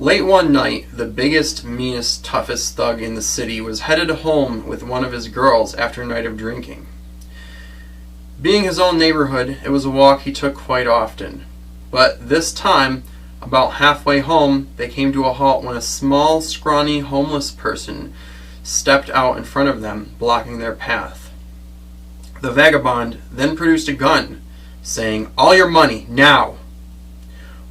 Late one night, the biggest, meanest, toughest thug in the city was headed home with one of his girls after a night of drinking. Being his own neighborhood, it was a walk he took quite often. But this time, about halfway home, they came to a halt when a small, scrawny, homeless person stepped out in front of them, blocking their path. The vagabond then produced a gun, saying, "All your money, now!"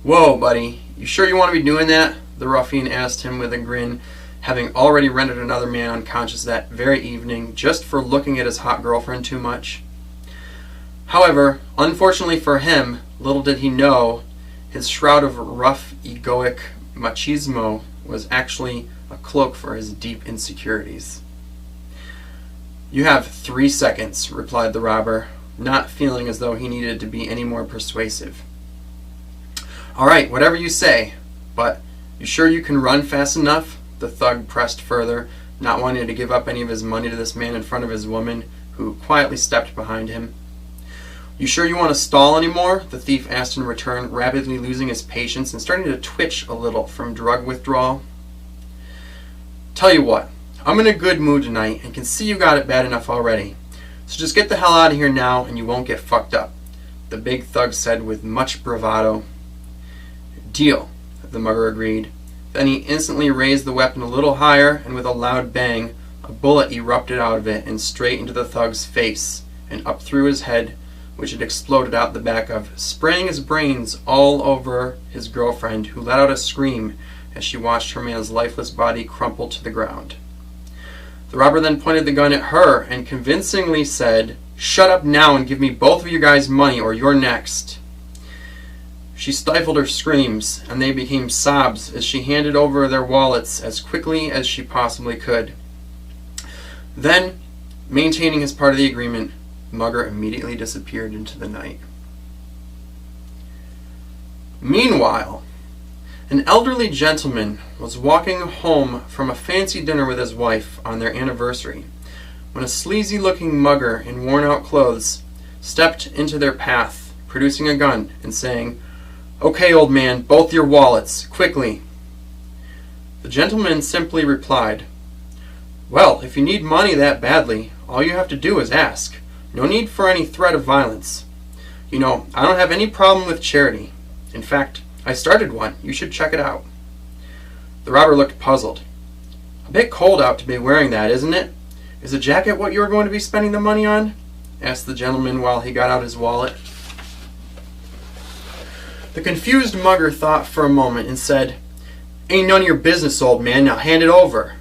"Whoa, buddy, you sure you want to be doing that?" the ruffian asked him with a grin, having already rendered another man unconscious that very evening just for looking at his hot girlfriend too much. However, unfortunately for him, little did he know, his shroud of rough, egoic machismo was actually a cloak for his deep insecurities. "You have 3 seconds, replied the robber, not feeling as though he needed to be any more persuasive. "All right, whatever you say, but you sure you can run fast enough?" the thug pressed further, not wanting to give up any of his money to this man in front of his woman, who quietly stepped behind him. "You sure you want to stall anymore?" the thief asked in return, rapidly losing his patience and starting to twitch a little from drug withdrawal. "Tell you what, I'm in a good mood tonight and can see you got it bad enough already. So just get the hell out of here now and you won't get fucked up," the big thug said with much bravado. "Deal," the mugger agreed. Then he instantly raised the weapon a little higher, and with a loud bang, a bullet erupted out of it and straight into the thug's face and up through his head, which it exploded out the back of, spraying his brains all over his girlfriend, who let out a scream as she watched her man's lifeless body crumple to the ground. The robber then pointed the gun at her and convincingly said, "Shut up now and give me both of you guys money or you're next." She stifled her screams, and they became sobs as she handed over their wallets as quickly as she possibly could. Then, maintaining his part of the agreement, Mugger immediately disappeared into the night. Meanwhile, an elderly gentleman was walking home from a fancy dinner with his wife on their anniversary when a sleazy-looking mugger in worn-out clothes stepped into their path, producing a gun and saying, "Okay, old man, both your wallets, quickly." The gentleman simply replied, "Well, if you need money that badly, all you have to do is ask. No need for any threat of violence. You know, I don't have any problem with charity. In fact, I started one. You should check it out." The robber looked puzzled. "A bit cold out to be wearing that, isn't it? Is a jacket what you are going to be spending the money on?" asked the gentleman while he got out his wallet. The confused mugger thought for a moment and said, "Ain't none of your business, old man. Now hand it over."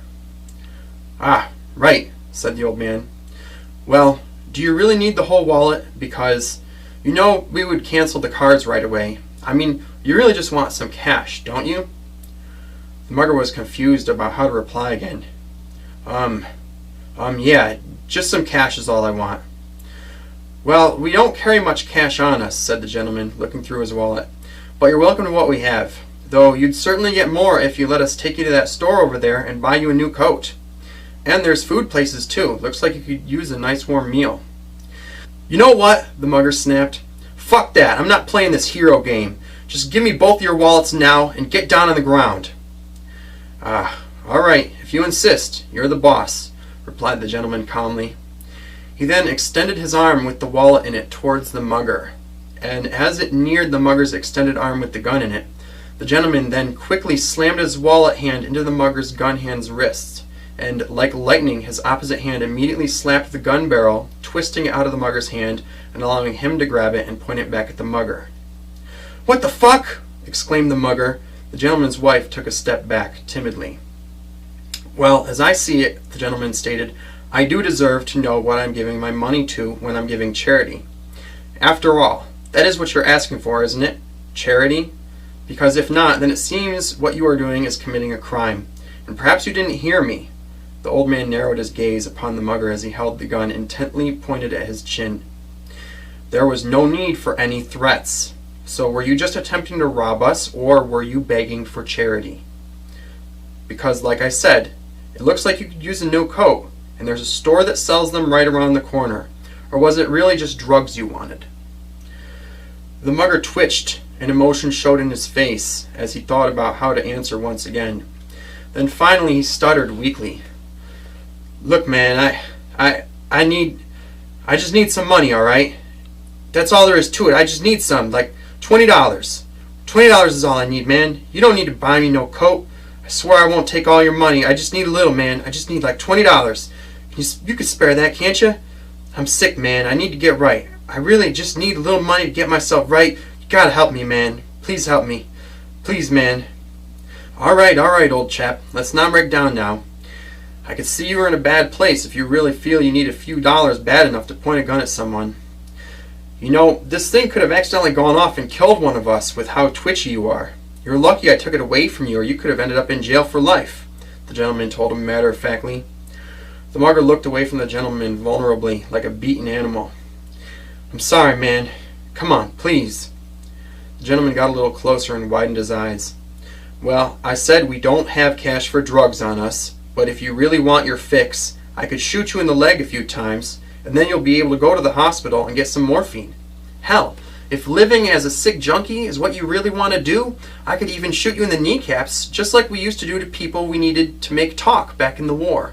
"Ah, right," said the old man. "Well, do you really need the whole wallet? Because, you know, we would cancel the cards right away. I mean, you really just want some cash, don't you?" The mugger was confused about how to reply again. Yeah, just some cash is all I want." "Well, we don't carry much cash on us," said the gentleman, looking through his wallet. "But you're welcome to what we have, though you'd certainly get more if you let us take you to that store over there and buy you a new coat. And there's food places too. Looks like you could use a nice warm meal." "You know what?" the mugger snapped. "Fuck that. I'm not playing this hero game. Just give me both your wallets now and get down on the ground." "Ah, all right, if you insist. You're the boss," replied the gentleman calmly. He then extended his arm with the wallet in it towards the mugger, and as it neared the mugger's extended arm with the gun in it, the gentleman then quickly slammed his wallet hand into the mugger's gun hand's wrists, and like lightning his opposite hand immediately slapped the gun barrel, twisting it out of the mugger's hand and allowing him to grab it and point it back at the mugger. "What the fuck?" exclaimed the mugger. The gentleman's wife took a step back, timidly. "Well, as I see it," the gentleman stated, "I do deserve to know what I'm giving my money to when I'm giving charity. After all, that is what you're asking for, isn't it? Charity? Because if not, then it seems what you are doing is committing a crime. And perhaps you didn't hear me." The old man narrowed his gaze upon the mugger as he held the gun intently pointed at his chin. "There was no need for any threats. So were you just attempting to rob us, or were you begging for charity? Because, like I said, it looks like you could use a new coat, and there's a store that sells them right around the corner. Or was it really just drugs you wanted?" The mugger twitched and emotion showed in his face as he thought about how to answer once again. Then finally he stuttered weakly. "Look, man, I just need some money, all right? That's all there is to it. I just need some, like $20. $20 is all I need, man. You don't need to buy me no coat. I swear I won't take all your money. I just need a little, man. I just need like $20. You could spare that, can't you? I'm sick, man. I need to get right. I really just need a little money to get myself right. You gotta help me, man. Please help me. Please, man." All right, old chap. Let's not break down now. I can see you are in a bad place if you really feel you need a few dollars bad enough to point a gun at someone. You know, this thing could have accidentally gone off and killed one of us with how twitchy you are. You're lucky I took it away from you, or you could have ended up in jail for life, the gentleman told him matter-of-factly. The mugger looked away from the gentleman vulnerably, like a beaten animal. "I'm sorry, man. Come on, please." The gentleman got a little closer and widened his eyes. "Well, I said we don't have cash for drugs on us, but if you really want your fix, I could shoot you in the leg a few times, and then you'll be able to go to the hospital and get some morphine. Hell, if living as a sick junkie is what you really want to do, I could even shoot you in the kneecaps, just like we used to do to people we needed to make talk back in the war.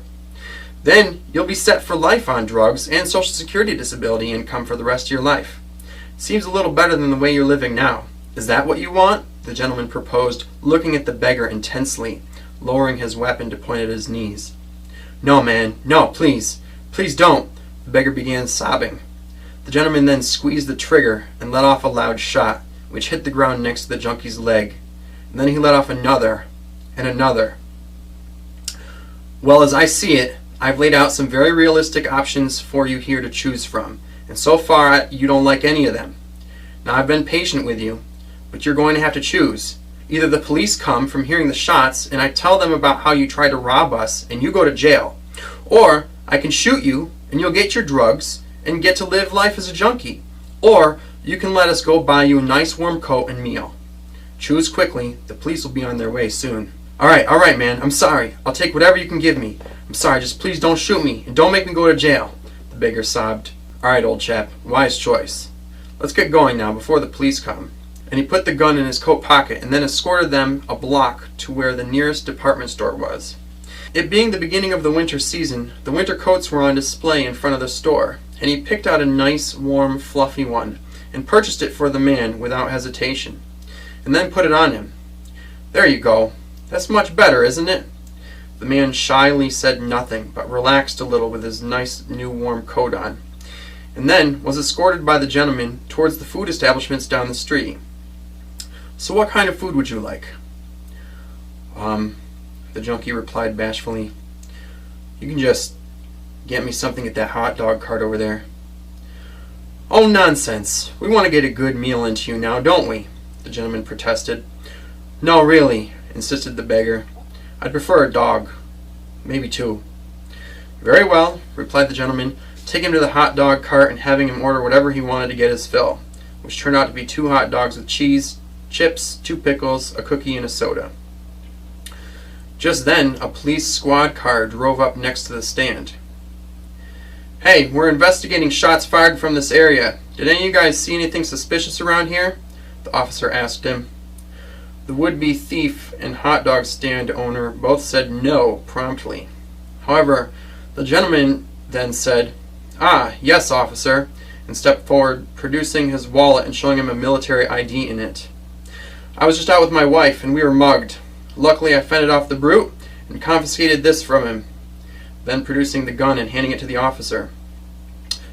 Then you'll be set for life on drugs and Social Security disability income for the rest of your life. Seems a little better than the way you're living now. Is that what you want?" the gentleman proposed, looking at the beggar intensely, lowering his weapon to point at his knees. "No, man, no, please. Please don't," the beggar began sobbing. The gentleman then squeezed the trigger and let off a loud shot, which hit the ground next to the junkie's leg. And then he let off another, and another. "Well, as I see it, I've laid out some very realistic options for you here to choose from, and so far you don't like any of them. Now, I've been patient with you, but you're going to have to choose. Either the police come from hearing the shots, and I tell them about how you tried to rob us, and you go to jail. Or I can shoot you, and you'll get your drugs, and get to live life as a junkie. Or you can let us go buy you a nice warm coat and meal. Choose quickly. The police will be on their way soon." All right, man. I'm sorry. I'll take whatever you can give me. I'm sorry. Just please don't shoot me, and don't make me go to jail," the beggar sobbed. "All right, old chap. Wise choice. Let's get going now before the police come." And he put the gun in his coat pocket and then escorted them a block to where the nearest department store was. It being the beginning of the winter season, the winter coats were on display in front of the store, and he picked out a nice, warm, fluffy one and purchased it for the man without hesitation, and then put it on him. "There you go. That's much better, isn't it?" The man shyly said nothing, but relaxed a little with his nice new warm coat on, and then was escorted by the gentleman towards the food establishments down the street. "So what kind of food would you like?" The junkie replied bashfully. "You can just get me something at that hot dog cart over there." "Oh, nonsense. We want to get a good meal into you now, don't we?" the gentleman protested. "No, really," insisted the beggar. "I'd prefer a dog. Maybe two." "Very well," replied the gentleman, taking him to the hot dog cart and having him order whatever he wanted to get his fill, which turned out to be 2 hot dogs with cheese, chips, 2 pickles, a cookie, and a soda. Just then, a police squad car drove up next to the stand. "Hey, we're investigating shots fired from this area. Did any of you guys see anything suspicious around here?" the officer asked him. The would-be thief and hot dog stand owner both said no promptly. However, the gentleman then said, "Ah, yes, officer," and stepped forward, producing his wallet and showing him a military ID in it. "I was just out with my wife, and we were mugged. Luckily, I fended off the brute and confiscated this from him," then producing the gun and handing it to the officer.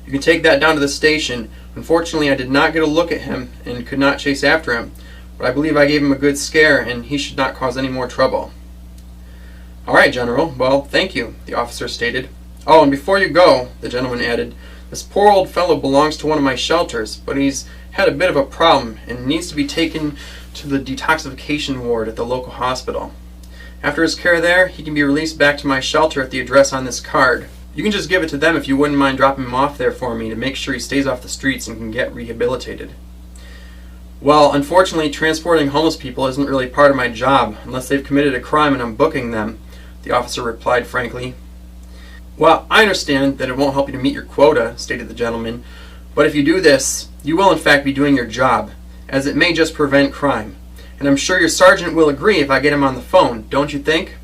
"You can take that down to the station. Unfortunately, I did not get a look at him and could not chase after him, but I believe I gave him a good scare, and he should not cause any more trouble." "All right, General. Well, thank you," the officer stated. "Oh, and before you go," the gentleman added, "this poor old fellow belongs to one of my shelters, but he's had a bit of a problem and needs to be taken to the detoxification ward at the local hospital. After his care there, he can be released back to my shelter at the address on this card. You can just give it to them if you wouldn't mind dropping him off there for me to make sure he stays off the streets and can get rehabilitated." "Well, unfortunately, transporting homeless people isn't really part of my job unless they've committed a crime and I'm booking them," the officer replied frankly. "Well, I understand that it won't help you to meet your quota," stated the gentleman, "but if you do this, you will in fact be doing your job, as it may just prevent crime. And I'm sure your sergeant will agree if I get him on the phone, don't you think?"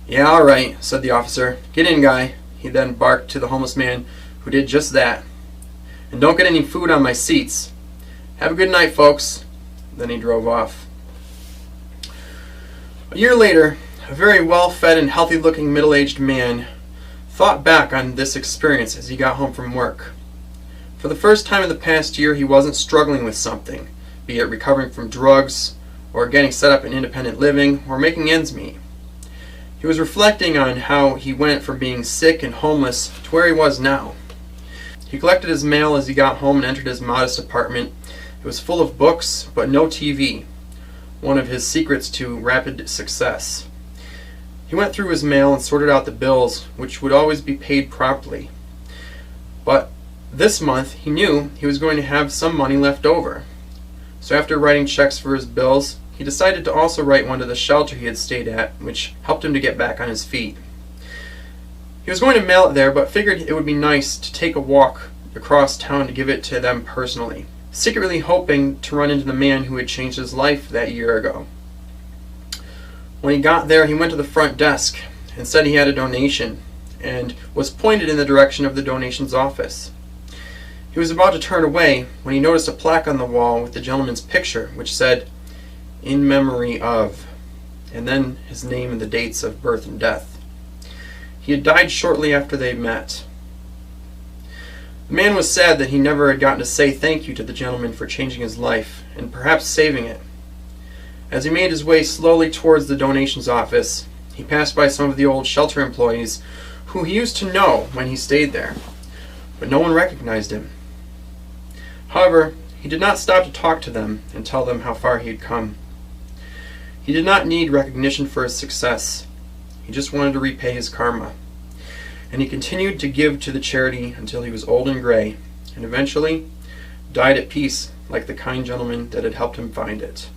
"Yeah, all right," said the officer. "Get in, guy," he then barked to the homeless man, who did just that. "And don't get any food on my seats. Have a good night, folks." Then he drove off. A year later, a very well-fed and healthy-looking middle-aged man thought back on this experience as he got home from work. For the first time in the past year, he wasn't struggling with something, be it recovering from drugs, or getting set up in independent living, or making ends meet. He was reflecting on how he went from being sick and homeless to where he was now. He collected his mail as he got home and entered his modest apartment. It was full of books, but no TV, one of his secrets to rapid success. He went through his mail and sorted out the bills, which would always be paid promptly. But this month, he knew he was going to have some money left over. So after writing checks for his bills, he decided to also write one to the shelter he had stayed at, which helped him to get back on his feet. He was going to mail it there, but figured it would be nice to take a walk across town to give it to them personally, secretly hoping to run into the man who had changed his life that year ago. When he got there, he went to the front desk and said he had a donation, and was pointed in the direction of the donations office. He was about to turn away when he noticed a plaque on the wall with the gentleman's picture, which said, "In memory of," and then his name and the dates of birth and death. He had died shortly after they met. The man was sad that he never had gotten to say thank you to the gentleman for changing his life, and perhaps saving it. As he made his way slowly towards the donations office, he passed by some of the old shelter employees who he used to know when he stayed there, but no one recognized him. However, he did not stop to talk to them and tell them how far he had come. He did not need recognition for his success. He just wanted to repay his karma. And he continued to give to the charity until he was old and gray, and eventually died at peace like the kind gentleman that had helped him find it.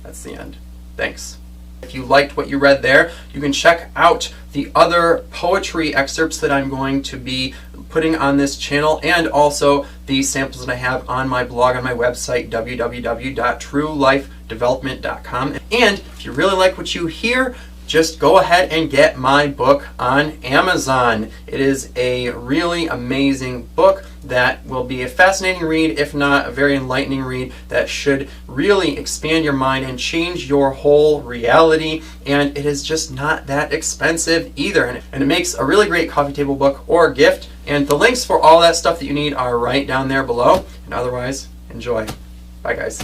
That's the end. Thanks. If you liked what you read there, you can check out the other poetry excerpts that I'm going to be putting on this channel, and also the samples that I have on my blog on my website, www.truelifedevelopment.com. And if you really like what you hear, just go ahead and get my book on Amazon. It is a really amazing book that will be a fascinating read, if not a very enlightening read, that should really expand your mind and change your whole reality. And it is just not that expensive either. And it makes a really great coffee table book or gift. And the links for all that stuff that you need are right down there below. And otherwise, enjoy. Bye, guys.